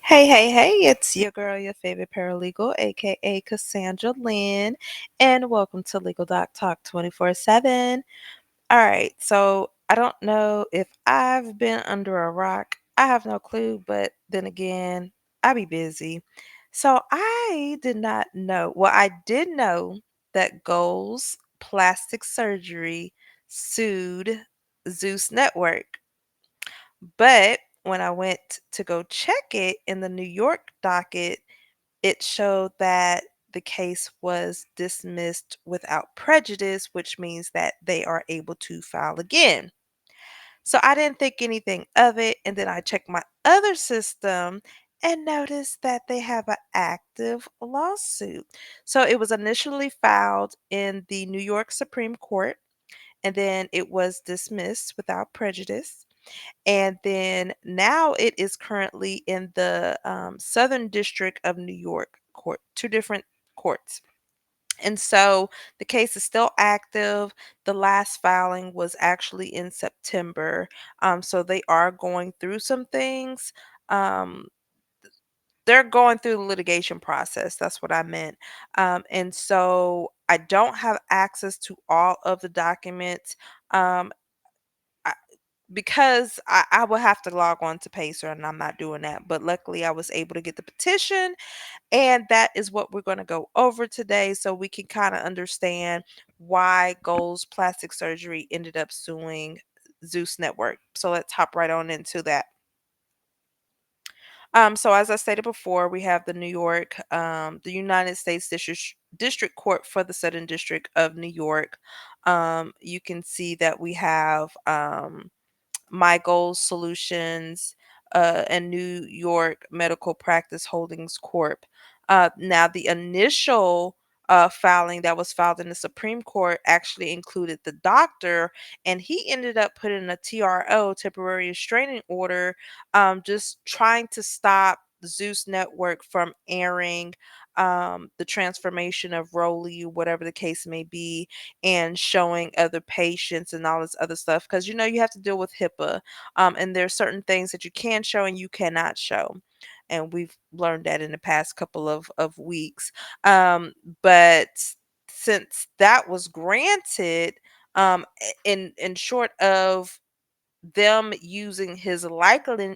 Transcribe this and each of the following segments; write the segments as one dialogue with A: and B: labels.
A: Hey, it's your girl, your favorite paralegal, aka Cassandra Lynn, and welcome to Legal Doc Talk 24/7. All right, so I don't know if I've been under a rock. I have no clue, but then again, I be busy. So I did not know. Well, I did know that Goals Plastic Surgery sued Zeus Network. But when I went to go check it in the New York docket, it showed that the case was dismissed without prejudice, which means that they are able to file again. So I didn't think anything of it. And then I checked my other system and noticed that they have an active lawsuit. So it was initially filed in the New York Supreme Court, and then it was dismissed without prejudice. And then now it is currently in the Southern District of New York court, two different courts. And so the case is still active. The last filing was actually in September. So they are going through some things. Um, they're going through the litigation process. That's what I meant. And so I don't have access to all of the documents. Um, I, because I will have to log on to Pacer, and I'm not doing that. But luckily, I was able to get the petition, and that is what we're going to go over today so we can kind of understand why Goals Plastic Surgery ended up suing Zeus Network. So let's hop right on into that. So as I stated before, we have the the United States District Court for the Southern District of New York. You can see that we have My Goals Solutions, and New York Medical Practice Holdings Corp. Now, the initial filing that was filed in the Supreme Court actually included the doctor, and he ended up putting a TRO, temporary restraining order, just trying to stop Zeus Network from airing the transformation of Rollie, whatever the case may be, and showing other patients and all this other stuff. Because you have to deal with HIPAA, and there's certain things that you can show and you cannot show. And we've learned that in the past couple of weeks. Um, but since that was granted, in short of them using his likeliness,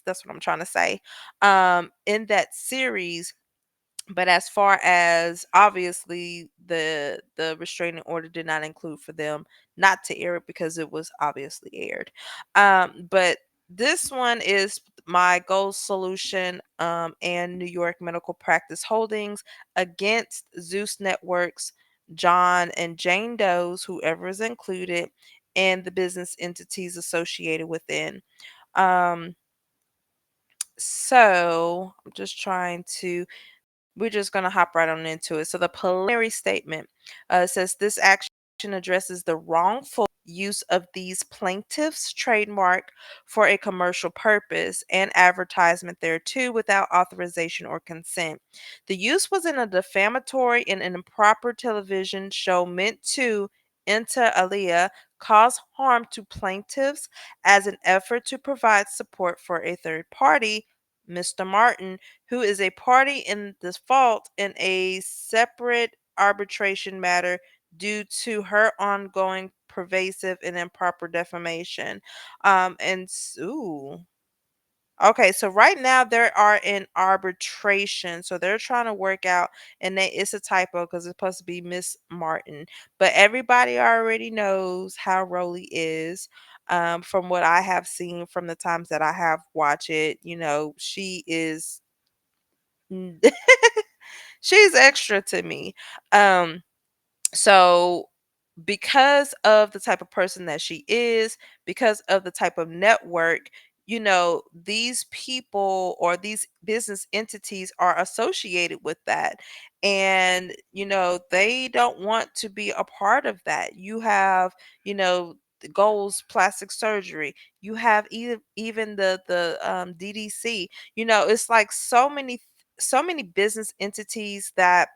A: that's what I'm trying to say, in that series. But as far as obviously the restraining order did not include for them not to air it because it was obviously aired. But this one is My Goal Solution, and New York Medical Practice Holdings against Zeus Networks, John and Jane Doe's, whoever is included, and the business entities associated within. Um, so I'm just trying to we're just going to hop right on into it. So, the preliminary statement says this action addresses the wrongful use of these plaintiffs' trademark for a commercial purpose and advertisement thereto without authorization or consent. The use was in a defamatory and improper television show meant to, inter alia, cause harm to plaintiffs as an effort to provide support for a third party, Mr. Martin, who is a party in default in a separate arbitration matter due to her ongoing pervasive and improper defamation. Ooh. Okay, so right now they are in arbitration. So they're trying to work out, and it's a typo because it's supposed to be Miss Martin. But everybody already knows how Rolly is. From what I have seen from the times that I have watched it, she is she's extra to me. Um, so because of the type of person that she is, because of the type of network, these people or these business entities are associated with that. And, they don't want to be a part of that. You have, the Goals Plastic Surgery. You have even the DDC. It's like so many business entities that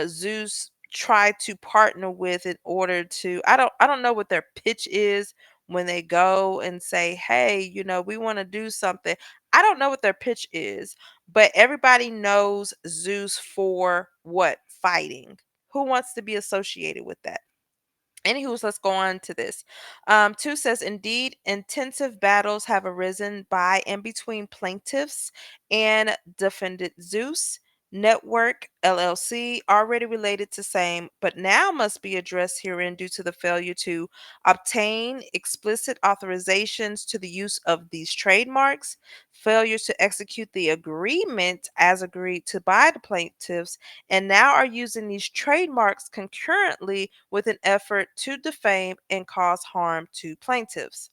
A: Zeus try to partner with in order to I don't know what their pitch is when they go and say, "Hey, we want to do something." I don't know what their pitch is, but everybody knows Zeus for what? Fighting. Who wants to be associated with that? Anywho, let's go on to this. Two says, indeed, intensive battles have arisen by and between plaintiffs and defendant Zeus Network LLC, already related to same, but now must be addressed herein due to the failure to obtain explicit authorizations to the use of these trademarks, failure to execute the agreement as agreed to by the plaintiffs, and now are using these trademarks concurrently with an effort to defame and cause harm to plaintiffs.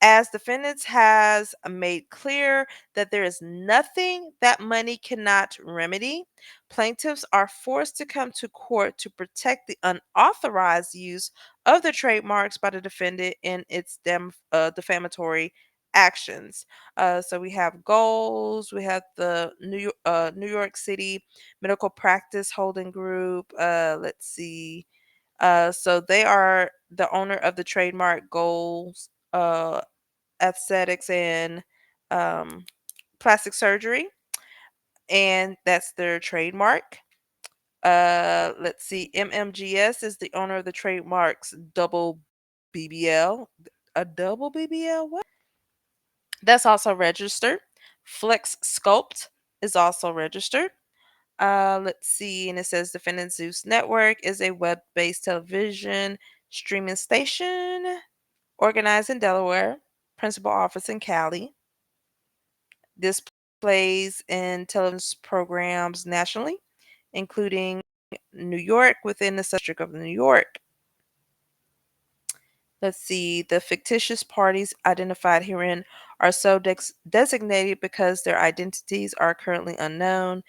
A: As defendants has made clear that there is nothing that money cannot remedy, plaintiffs are forced to come to court to protect the unauthorized use of the trademarks by the defendant in its defamatory actions. So we have goals, we have the New York City Medical Practice Holding Group. Let's see. So they are the owner of the trademark goals. Aesthetics and um, plastic surgery, and that's their trademark. Let's see. MMGS is the owner of the trademarks double BBL. A double BBL? What? That's also registered. Flex Sculpt is also registered. Let's see. And it says Defendant Zeus Network is a web based television streaming station organized in Delaware, principal office in Cali. This plays in television programs nationally, including New York within the subdistrict of New York. Let's see, the fictitious parties identified herein are so designated because their identities are currently unknown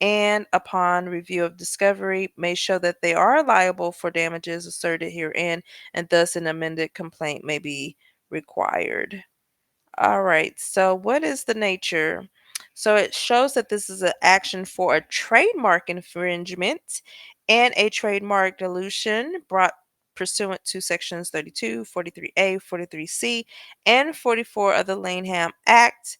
A: and upon review of discovery may show that they are liable for damages asserted herein and thus an amended complaint may be required. All right. So, what is the nature? So, it shows that this is an action for a trademark infringement and a trademark dilution brought pursuant to sections 32, 43A, 43C, and 44 of the Lanham Act,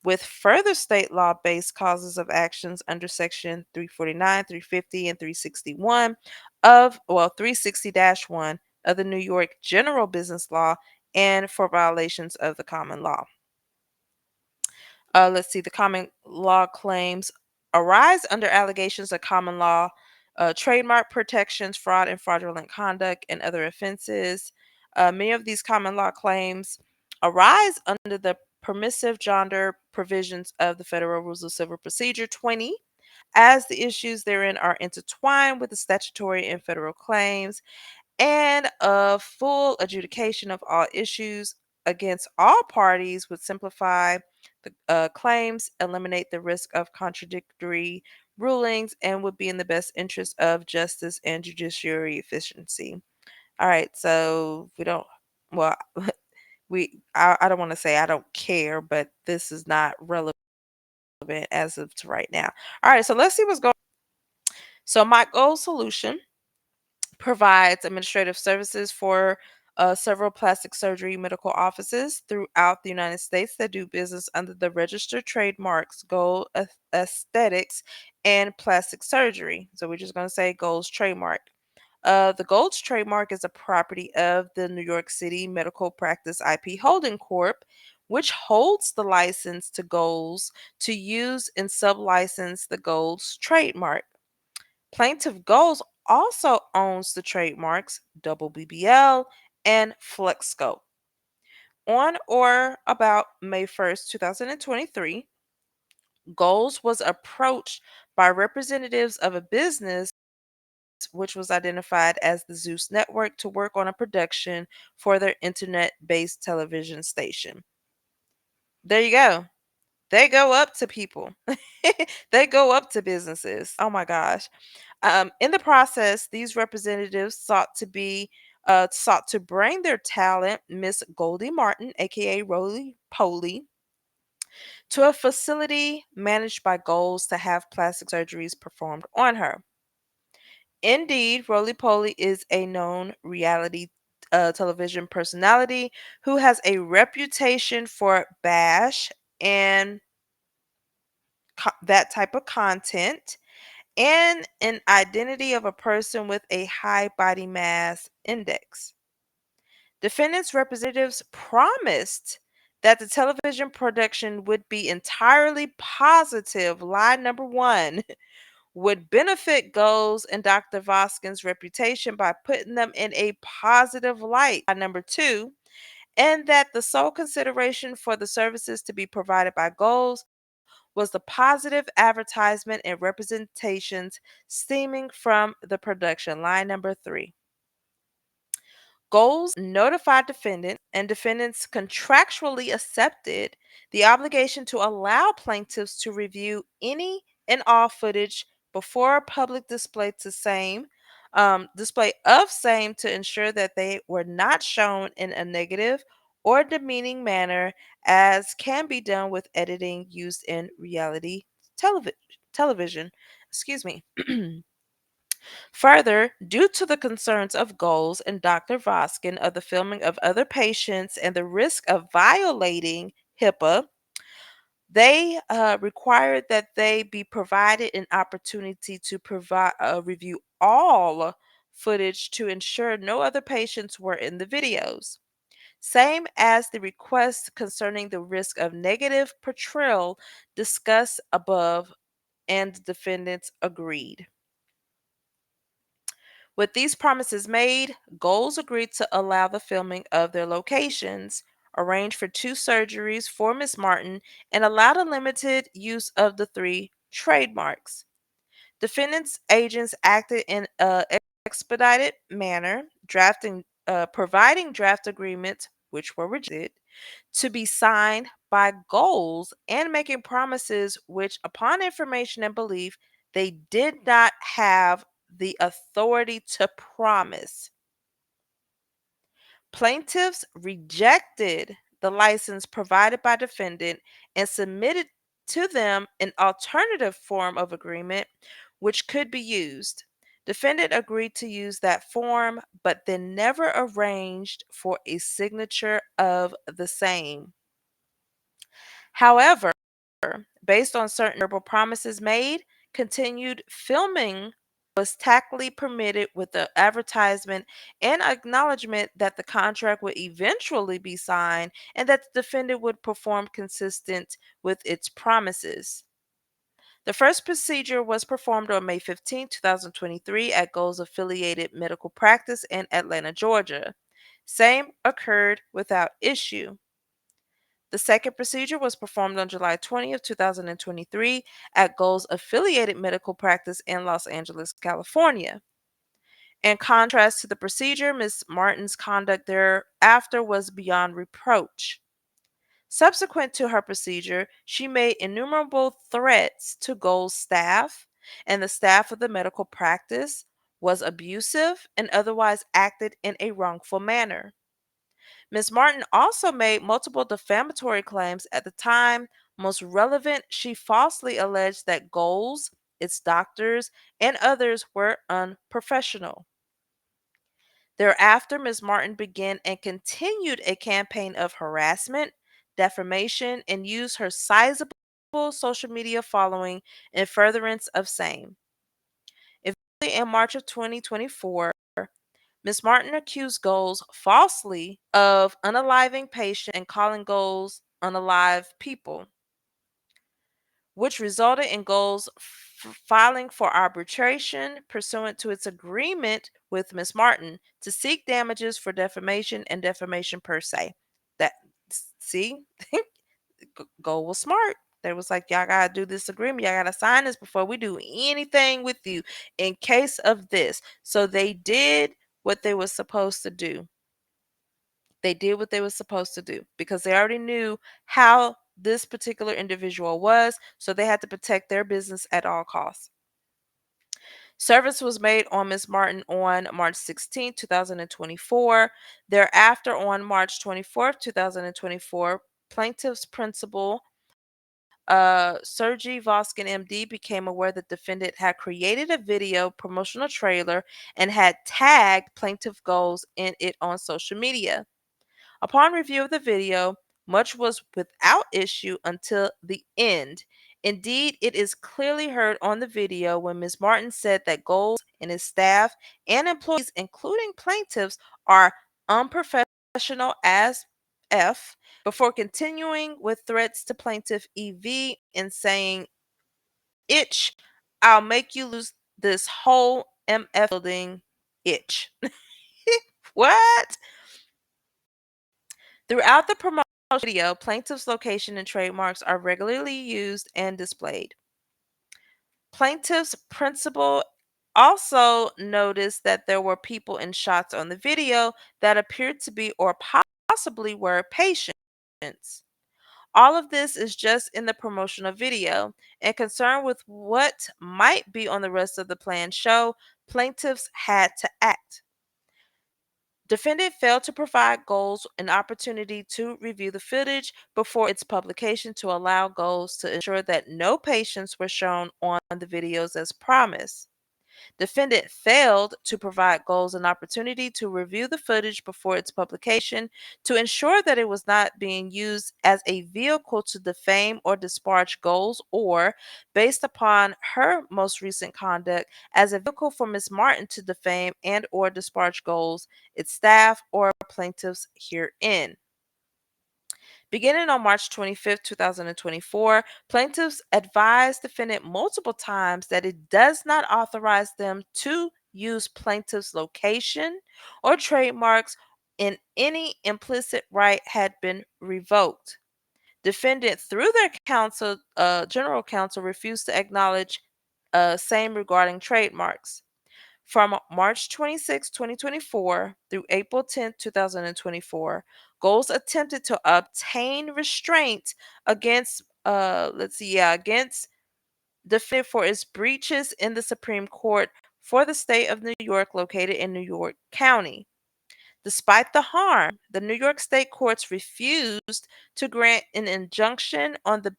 A: with further state law based causes of actions under section 349, 350, and 361 of, well, 360 1 of the New York General Business Law and for violations of the common law. Let's see, the common law claims arise under allegations of common law, trademark protections, fraud and fraudulent conduct, and other offenses. Many of these common law claims arise under the permissive genre provisions of the Federal Rules of Civil Procedure 20, as the issues therein are intertwined with the statutory and federal claims and a full adjudication of all issues against all parties would simplify the claims, eliminate the risk of contradictory rulings, and would be in the best interest of justice and judiciary efficiency. All right, so we don't, well, I don't want to say I don't care, but this is not relevant as of to right now. All right, so let's see what's going on. So my goal solution provides administrative services for several plastic surgery medical offices throughout the United States that do business under the registered trademarks Gold Aesthetics and Plastic Surgery. So we're just going to say Gold's trademark. The Gold's trademark is a property of the New York City Medical Practice IP Holding Corp., which holds the license to Gold's to use and sublicense the Gold's trademark. Plaintiff Goals also owns the trademarks Double BBL and FlexScope. On or about May 1st, 2023, Goals was approached by representatives of a business which was identified as the Zeus Network to work on a production for their internet based television station. There you go. They go up to people. They go up to businesses. Oh my gosh. In the process, these representatives sought to bring their talent, Miss Goldie Martin, aka Rollie Poley, to a facility managed by Goals to have plastic surgeries performed on her. Indeed, Roly Poly is a known reality television personality who has a reputation for bash and that type of content, and an identity of a person with a high body mass index. Defendants' representatives promised that the television production would be entirely positive. Lie number one would benefit Goals and Dr. Voskin's reputation by putting them in a positive light. Lie number two, and that the sole consideration for the services to be provided by Goals was the positive advertisement and representations stemming from the production. Line number three. Goals notified defendant, and defendants contractually accepted the obligation to allow plaintiffs to review any and all footage before public display of same to ensure that they were not shown in a negative or demeaning manner, as can be done with editing used in reality televi- television. Excuse me. Further, due to the concerns of Goals and Dr. Voskin of the filming of other patients and the risk of violating HIPAA, they required that they be provided an opportunity to provide review all footage to ensure no other patients were in the videos. Same as the request concerning the risk of negative portrayal discussed above, and the defendants agreed. With these promises made, Goals agreed to allow the filming of their locations, arranged for two surgeries for Miss Martin, and allowed a limited use of the three trademarks. Defendants' agents acted in an expedited manner, providing draft agreements, which were rejected, to be signed by Goals, and making promises which, upon information and belief, they did not have the authority to promise. Plaintiffs rejected the license provided by defendant and submitted to them an alternative form of agreement which could be used. Defendant agreed to use that form, but then never arranged for a signature of the same. However, based on certain verbal promises made, continued filming was tactfully permitted with the advertisement and acknowledgement that the contract would eventually be signed and that the defendant would perform consistent with its promises. The first procedure was performed on May 15, 2023 at Goals Affiliated Medical Practice in Atlanta, Georgia. Same occurred without issue. The second procedure was performed on July 20th, 2023 at Goals Affiliated Medical Practice in Los Angeles, California. In contrast to the procedure, Ms. Martin's conduct thereafter was beyond reproach. Subsequent to her procedure, she made innumerable threats to Goals staff, and the staff of the medical practice was abusive and otherwise acted in a wrongful manner. Ms. Martin also made multiple defamatory claims at the time. Most relevant, she falsely alleged that Goals, its doctors, and others were unprofessional. Thereafter, Ms. Martin began and continued a campaign of harassment, defamation, and used her sizable social media following in furtherance of same. Eventually, in March of 2024, Ms. Martin accused Goals falsely of unaliving patients and calling Goals unalive people, which resulted in Goals filing for arbitration pursuant to its agreement with Ms. Martin to seek damages for defamation and defamation per se. That see, Goal was smart. They was like, y'all gotta do this agreement. Y'all gotta sign this before we do anything with you in case of this. So they did what they were supposed to do. They did what they were supposed to do because they already knew how this particular individual was, so they had to protect their business at all costs. Service was made on Ms. Martin on March 16, 2024. Thereafter, on March 24th, 2024, plaintiff's principal, Sergey Voskin, MD, became aware that defendant had created a video promotional trailer and had tagged plaintiff Goals in it on social media. Upon review of the video, much was without issue until the end. Indeed, it is clearly heard on the video when Ms. Martin said that Goals and his staff and employees, including plaintiffs, are unprofessional as F before continuing with threats to plaintiff EV and saying, "Itch, I'll make you lose this whole MF building, itch." What? Throughout the promotional video, plaintiff's location and trademarks are regularly used and displayed. Plaintiff's principal also noticed that there were people in shots on the video that appeared to be or possibly were patients. All of this is just in the promotional video, and concerned with what might be on the rest of the planned show, plaintiffs had to act. Defendant failed to provide Goals an opportunity to review the footage before its publication to allow Goals to ensure that no patients were shown on the videos as promised. Defendant failed to provide Goals an opportunity to review the footage before its publication to ensure that it was not being used as a vehicle to defame or disparage Goals or, based upon her most recent conduct, as a vehicle for Ms. Martin to defame and or disparage Goals, its staff, or plaintiffs herein. Beginning on March 25th, 2024, plaintiffs advised defendant multiple times that it does not authorize them to use plaintiff's location or trademarks, and any implicit right had been revoked. Defendant, through their general counsel, refused to acknowledge same regarding trademarks. From March 26, 2024 through April 10th, 2024, Goals attempted to obtain restraint against against defendant for its breaches in the Supreme Court for the state of New York located in New York County. Despite the harm, the New York State courts refused to grant an injunction on the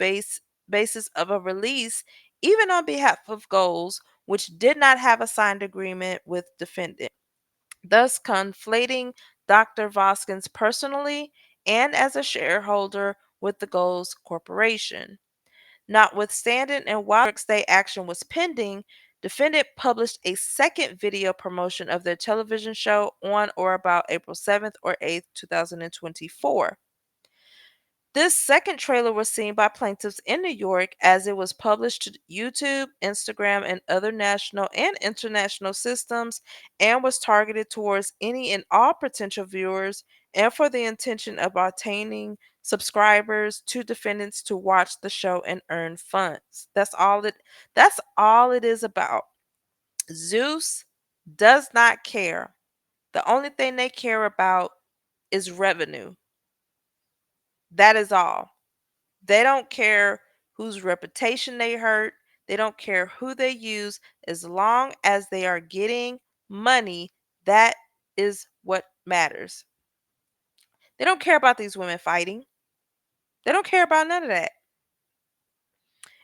A: basis of a release, even on behalf of Goals, which did not have a signed agreement with defendant, thus conflating Dr. Voskins personally and as a shareholder with the Goals Corporation. Notwithstanding, and while New York State action was pending, defendant published a second video promotion of their television show on or about April 7th or 8th, 2024. This second trailer was seen by plaintiffs in New York as it was published to YouTube, Instagram, and other national and international systems, and was targeted towards any and all potential viewers and for the intention of obtaining subscribers to defendants to watch the show and earn funds. That's all it is about. Zeus does not care. The only thing they care about is revenue. That is all. They don't care whose reputation they hurt. They don't care who they use. As long as they are getting money, that is what matters. They don't care about these women fighting. They don't care about none of that.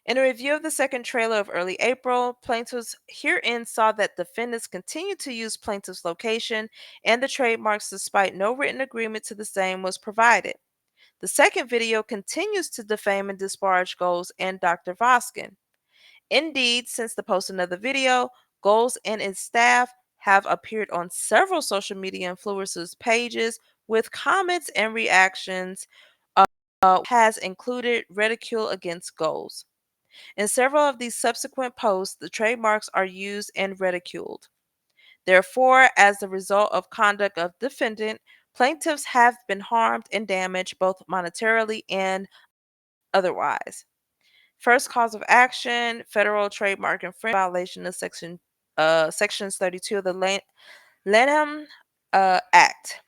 A: In a review of the second trailer of early April, plaintiffs herein saw that defendants continued to use plaintiff's location and the trademarks despite no written agreement to the same was provided. The second video continues to defame and disparage Goals and Dr. Voskin. Indeed, since the posting of the video, Goals and its staff have appeared on several social media influencers' pages with comments and reactions has included ridicule against Goals. In several of these subsequent posts, the trademarks are used and ridiculed. Therefore, as the result of conduct of defendant, plaintiffs have been harmed and damaged both monetarily and otherwise. First cause of action, federal trademark infringement violation of sections 32 of the Lanham Act.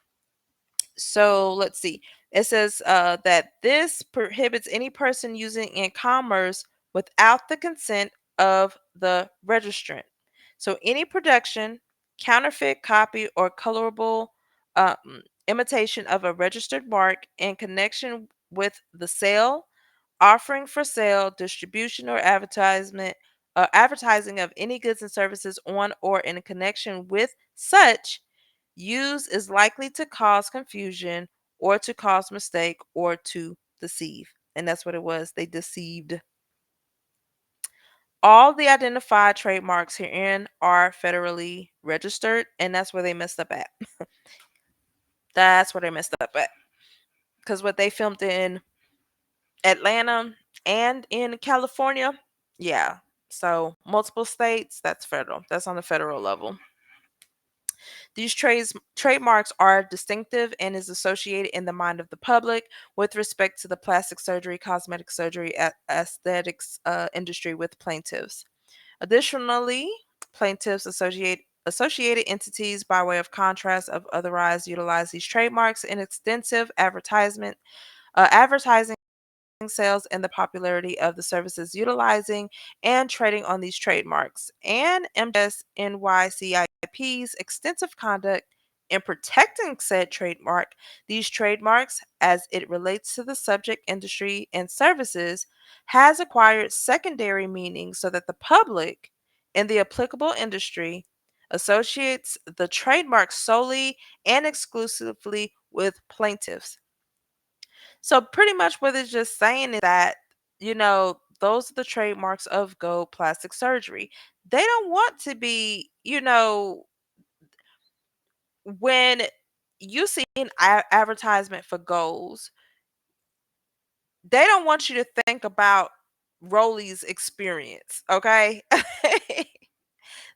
A: So let's see. It says that this prohibits any person using in commerce without the consent of the registrant. So any production, counterfeit, copy, or colorable imitation of a registered mark in connection with the sale, offering for sale, distribution, or advertising of any goods and services on or in connection with such use is likely to cause confusion or to cause mistake, or to deceive. And that's what it was. They deceived. All the identified trademarks herein are federally registered, and that's where they messed up at. That's where they messed up at. Because what they filmed in Atlanta and in California, yeah. So multiple states, that's federal. That's on the federal level. These trademarks are distinctive and is associated in the mind of the public with respect to the plastic surgery, cosmetic surgery, aesthetics industry with plaintiffs. Additionally, plaintiffs associated entities by way of contrast of otherwise utilize these trademarks in extensive advertising sales and the popularity of the services utilizing and trading on these trademarks, and MTS NYCIP's extensive conduct in protecting said trademark. These trademarks, as it relates to the subject industry and services, has acquired secondary meaning so that the public in the applicable industry associates the trademark solely and exclusively with plaintiffs. So pretty much what it's just saying is that, those are the trademarks of gold plastic surgery. They don't want to be, when you see an advertisement for goals, they don't want you to think about Rollie's experience, okay?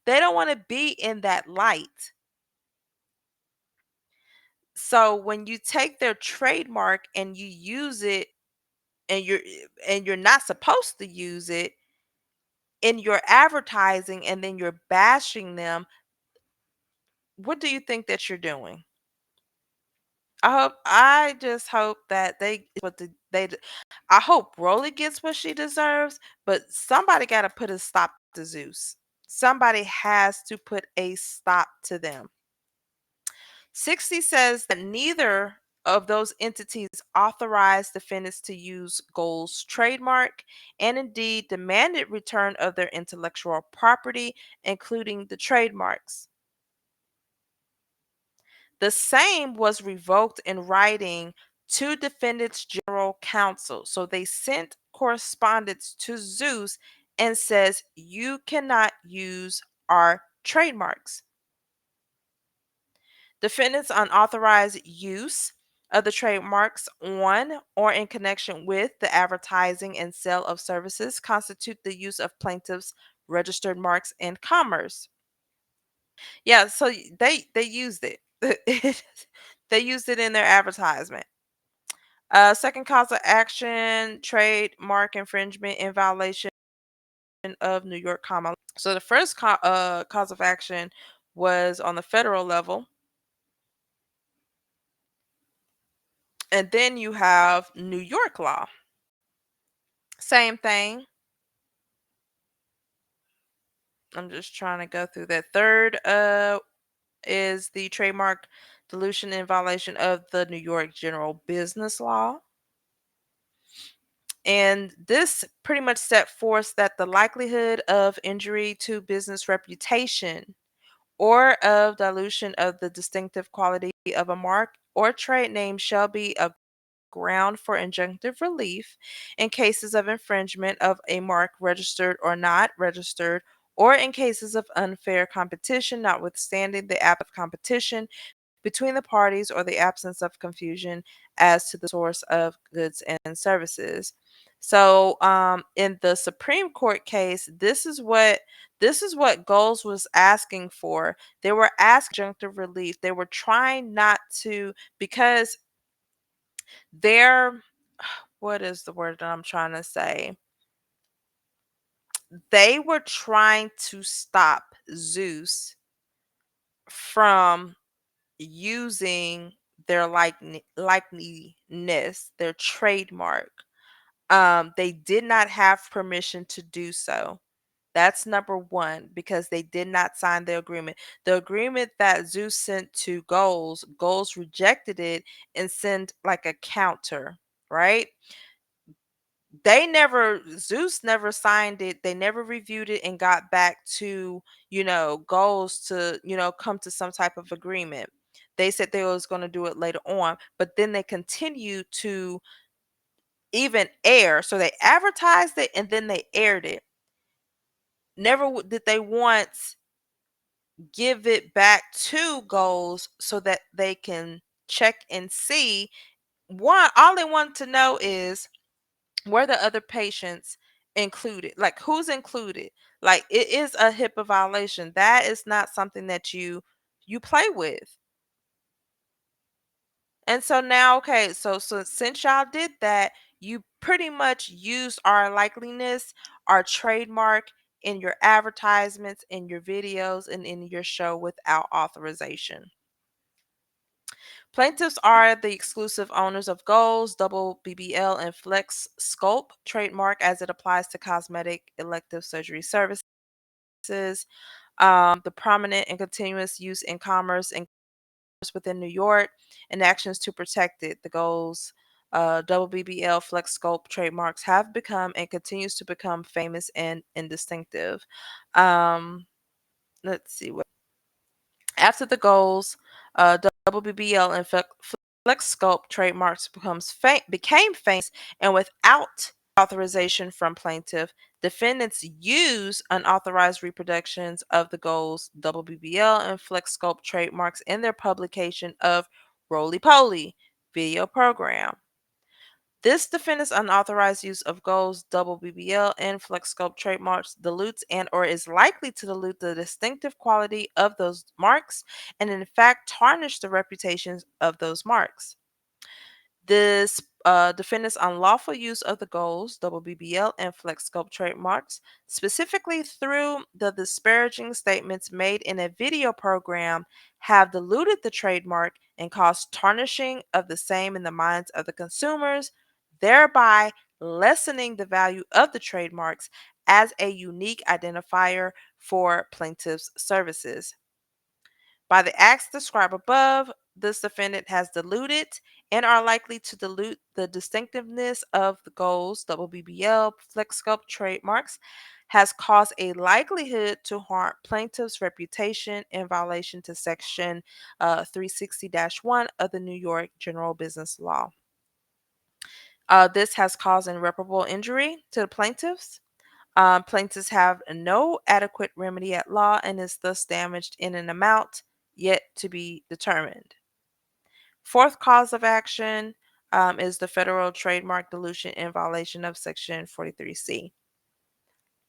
A: They don't want to be in that light. So when you take their trademark and you use it and you're not supposed to use it in your advertising and then you're bashing them, what do you think that you're doing? I just hope that I hope Rolly gets what she deserves, but somebody got to put a stop to Zeus. Somebody has to put a stop to them. 60 says that neither of those entities authorized defendants to use Gold's trademark and indeed demanded return of their intellectual property, including the trademarks. The same was revoked in writing to defendants' general counsel. So they sent correspondence to Zeus and says, you cannot use our trademarks. Defendants' unauthorized use of the trademarks on or in connection with the advertising and sale of services constitute the use of plaintiffs' registered marks in commerce. Yeah, so they used it. They used it in their advertisement. Second cause of action, trademark infringement in violation of New York common law. So the first cause of action was on the federal level. And then you have New York law. Same thing. I'm just trying to go through that. Third is the trademark dilution in violation of the New York general business law. And this pretty much set forth that the likelihood of injury to business reputation or of dilution of the distinctive quality of a mark or trade name shall be a ground for injunctive relief in cases of infringement of a mark registered or not registered, or in cases of unfair competition, notwithstanding the act of competition between the parties or the absence of confusion as to the source of goods and services. So, in the Supreme Court case, this is what Goals was asking for. They were asking injunctive relief. They were trying not to, because they're what is the word that I'm trying to say? They were trying to stop Zeus from using their likeliness, their trademark. They did not have permission to do so. That's number one, because they did not sign the agreement. The agreement that Zeus sent to Goals rejected it and sent like a counter, right? Zeus never signed it. They never reviewed it and got back to, Goals to, come to some type of agreement. They said they was going to do it later on, but then they continued to even air. So they advertised it and then they aired it. Never did they once give it back to goals so that they can check and see. One, all they want to know is, were the other patients included? Like, who's included? Like, it is a HIPAA violation. That is not something that you play with. And so now, okay, so since y'all did that, you pretty much used our likeliness, our trademark in your advertisements, in your videos, and in your show without authorization. Plaintiffs are the exclusive owners of Goals, Double BBL, and Flex Sculpt trademark as it applies to cosmetic elective surgery services. The prominent and continuous use in commerce and within New York and actions to protect it. The Goals, Double BBL, Flex Sculpt trademarks have become and continues to become famous and distinctive. Um, let's see what after the Goals, Double BBL and Flex Sculpt trademarks became famous, and without authorization from plaintiff, defendants use unauthorized reproductions of the Goals, Double BBL, and Flex Sculpt trademarks in their publication of Roly Poly video program. This defendant's unauthorized use of Gold's double BBL and FlexScope trademarks dilutes and or is likely to dilute the distinctive quality of those marks and in fact tarnish the reputations of those marks. This defendant's unlawful use of the goals, double BBL, and FlexScope trademarks, specifically through the disparaging statements made in a video program, have diluted the trademark and caused tarnishing of the same in the minds of the consumers, thereby lessening the value of the trademarks as a unique identifier for plaintiff's services. By the acts described above, this defendant has diluted and are likely to dilute the distinctiveness of the goals, WBBL, FlexScope trademarks, has caused a likelihood to harm plaintiff's reputation in violation to Section 360-1 of the New York General Business Law. This has caused irreparable injury to the plaintiffs. Plaintiffs have no adequate remedy at law and is thus damaged in an amount yet to be determined. Fourth cause of action is the federal trademark dilution in violation of Section 43C.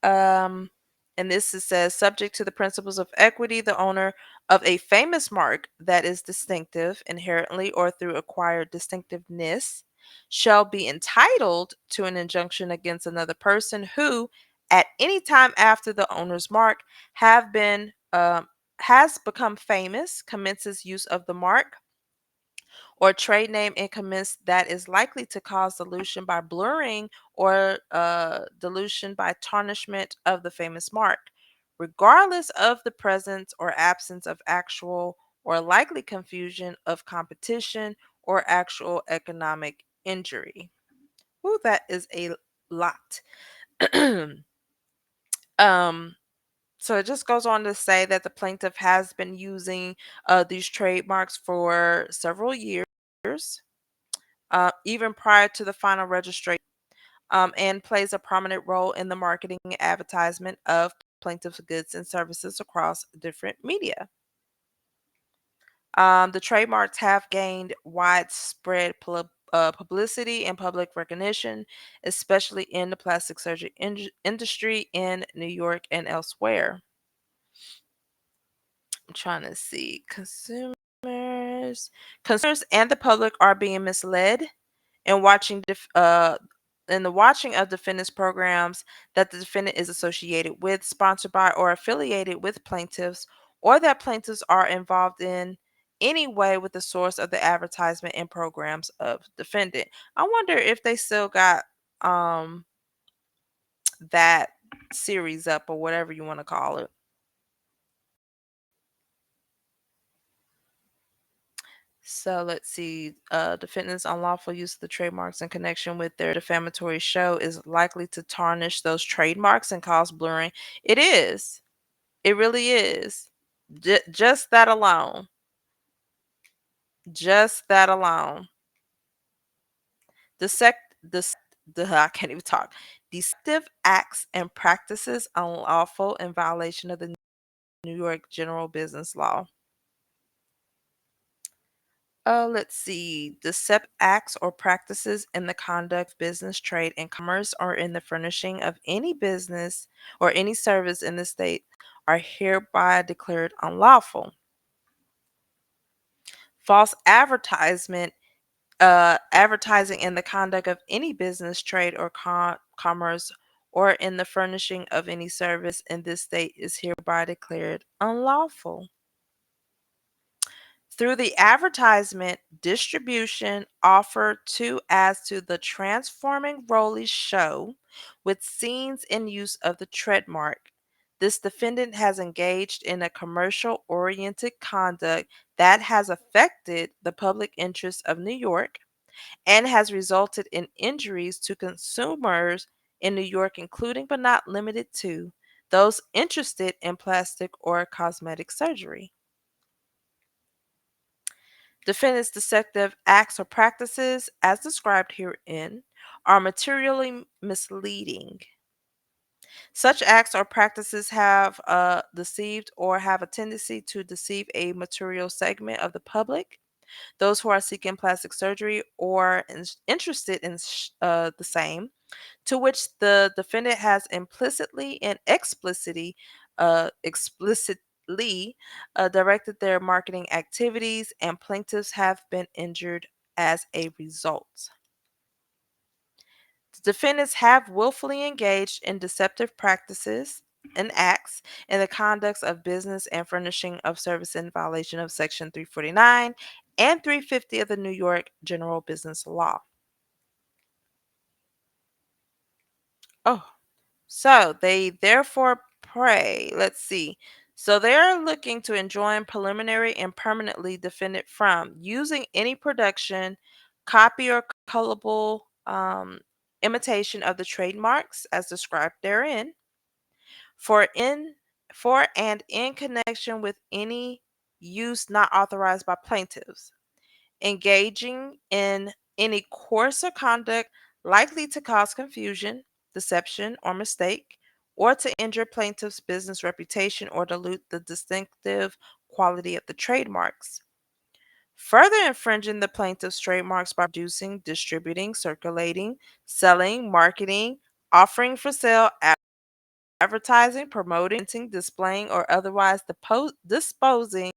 A: Um, and this says, subject to the principles of equity, the owner of a famous mark that is distinctive inherently or through acquired distinctiveness shall be entitled to an injunction against another person who, at any time after the owner's mark have been has become famous, commences use of the mark or trade name in commence that is likely to cause dilution by blurring or dilution by tarnishment of the famous mark, regardless of the presence or absence of actual or likely confusion of competition or actual economic injury. Ooh, that is a lot. um, so it just goes on to say that the plaintiff has been using these trademarks for several years, even prior to the final registration, and plays a prominent role in the marketing and advertisement of plaintiff's goods and services across different media. The trademarks have gained widespread publicity and public recognition, especially in the plastic surgery industry in New York and elsewhere. I'm trying to see. Consumers and the public are being misled and in the watching of defendants programs that the defendant is associated with, sponsored by, or affiliated with plaintiffs, or that plaintiffs are involved in any way with the source of the advertisement and programs of defendant. I wonder if they still got um that series up or whatever you want to call it. So let's see. Defendant's unlawful use of the trademarks in connection with their defamatory show is likely to tarnish those trademarks and cause blurring. It is. It really is. Just that alone. Just that alone. The sec the I can't even talk. Deceptive acts and practices unlawful in violation of the New York General Business Law. Let's see. Deceptive acts or practices in the conduct of business, trade, and commerce, or in the furnishing of any business or any service in the state are hereby declared unlawful. False advertisement, advertising in the conduct of any business, trade, or commerce, or in the furnishing of any service in this state is hereby declared unlawful. Through the advertisement, distribution, offer to as to the transforming Rollie show with scenes in use of the trademark. This defendant has engaged in a commercial oriented conduct that has affected the public interest of New York and has resulted in injuries to consumers in New York, including but not limited to those interested in plastic or cosmetic surgery. Defendant's deceptive acts or practices, as described herein, are materially misleading. Such acts or practices have deceived or have a tendency to deceive a material segment of the public, those who are seeking plastic surgery or interested in the same, to which the defendant has implicitly and explicitly directed their marketing activities, and plaintiffs have been injured as a result. The defendants have willfully engaged in deceptive practices and acts in the conducts of business and furnishing of service in violation of Section 349 and 350 of the New York General Business Law. Oh, so they therefore pray. Let's see. So they're looking to enjoin preliminary and permanently defended from using any production, copy, or colorable imitation of the trademarks as described therein for in for and in connection with any use not authorized by plaintiffs, engaging in any course or conduct likely to cause confusion, deception, or mistake, or to injure plaintiff's business reputation or dilute the distinctive quality of the trademarks. Further infringing the plaintiff's trademarks by producing, distributing, circulating, selling, marketing, offering for sale, advertising, promoting, displaying, or otherwise disposing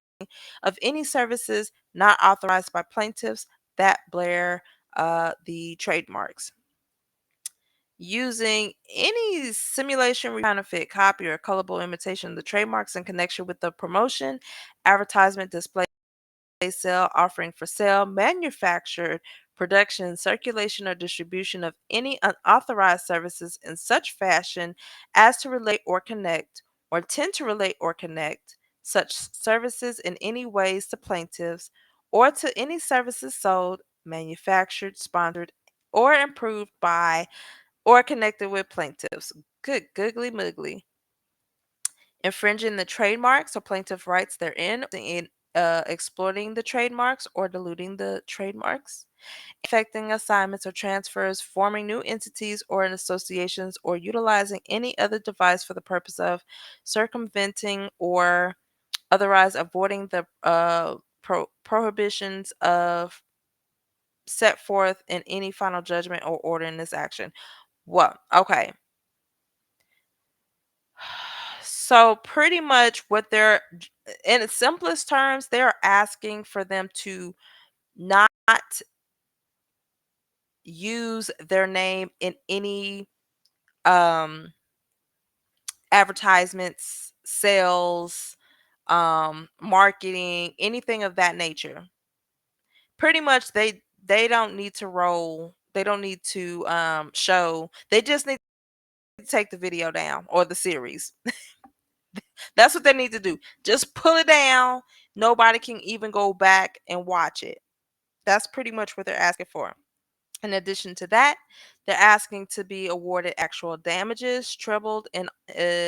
A: of any services not authorized by plaintiffs that bear the trademarks. Using any simulation, counterfeit, copy, or colorable imitation of the trademarks in connection with the promotion, advertisement, display, sale, offering for sale, manufactured, production, circulation, or distribution of any unauthorized services in such fashion as to relate or connect, or tend to relate or connect, such services in any ways to plaintiffs, or to any services sold, manufactured, sponsored, or improved by, or connected with plaintiffs. Good googly moogly. Infringing the trademarks or plaintiff rights therein, in exploiting the trademarks or diluting the trademarks, affecting assignments or transfers, forming new entities or in associations, or utilizing any other device for the purpose of circumventing or otherwise avoiding the prohibitions of set forth in any final judgment or order in this action. Well, okay. So pretty much what they're in its simplest terms, they're asking for them to not use their name in any um advertisements, sales, marketing, anything of that nature. Pretty much they don't need to roll, they don't need to show, they just need to take the video down or the series. That's what they need to do. Just pull it down. Nobody can even go back and watch it. That's pretty much what they're asking for. In addition to that, they're asking to be awarded actual damages, trebled, and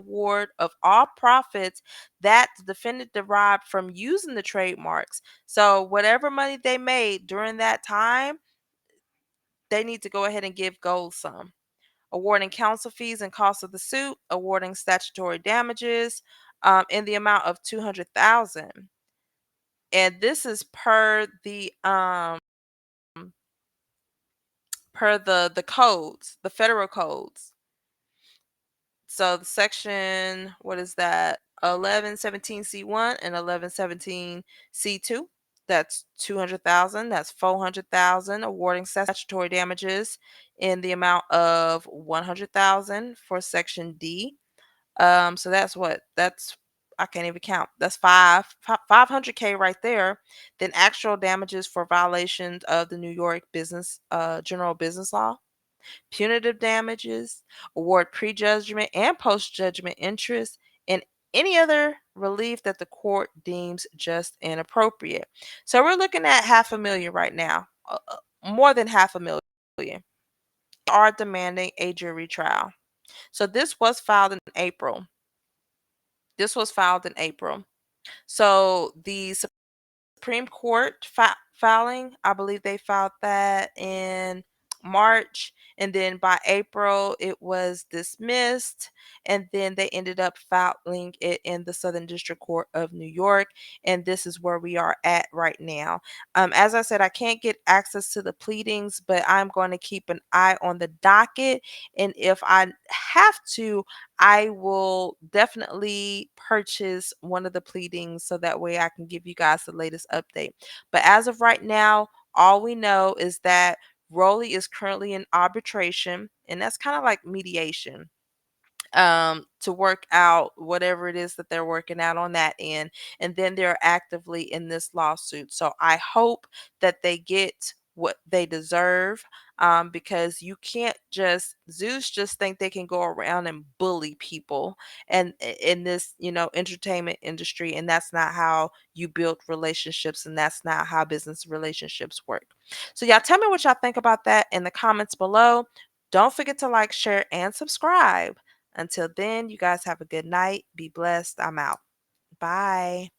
A: award of all profits that the defendant derived from using the trademarks. So, whatever money they made during that time, they need to go ahead and give gold some. Awarding counsel fees and costs of the suit, awarding statutory damages in the amount of 200,000. And this is per the codes, the federal codes. So the section, what is that? 1117C1 and 1117C2. That's 200,000. That's 400,000. Awarding statutory damages in the amount of 100,000 for section D. So that's what? That's I can't even count. That's 500K right there. Then actual damages for violations of the New York business general business law, punitive damages, award prejudgment and post-judgment interest, and any other relief that the court deems just and appropriate. So we're looking at 500,000 right now, more than 500,000. Are demanding a jury trial. So this was filed in April. So the Supreme Court filing, I believe they filed that in March, and then by April it was dismissed, and then they ended up filing it in the Southern District Court of New York, and this is where we are at right now. As I said, I can't get access to the pleadings, but I'm going to keep an eye on the docket, and if I have to, I will definitely purchase one of the pleadings so that way I can give you guys the latest update. But as of right now, all we know is that Rollie is currently in arbitration, and that's kind of like mediation to work out whatever it is that they're working out on that end. And then they're actively in this lawsuit. So I hope that they get what they deserve, because you can't just Zeus just think they can go around and bully people and in this entertainment industry, and that's not how you build relationships, and that's not how business relationships work. So y'all tell me what y'all think about that in the comments below. Don't forget to like, share, and subscribe. Until then, you guys have a good night. Be blessed. I'm out. Bye.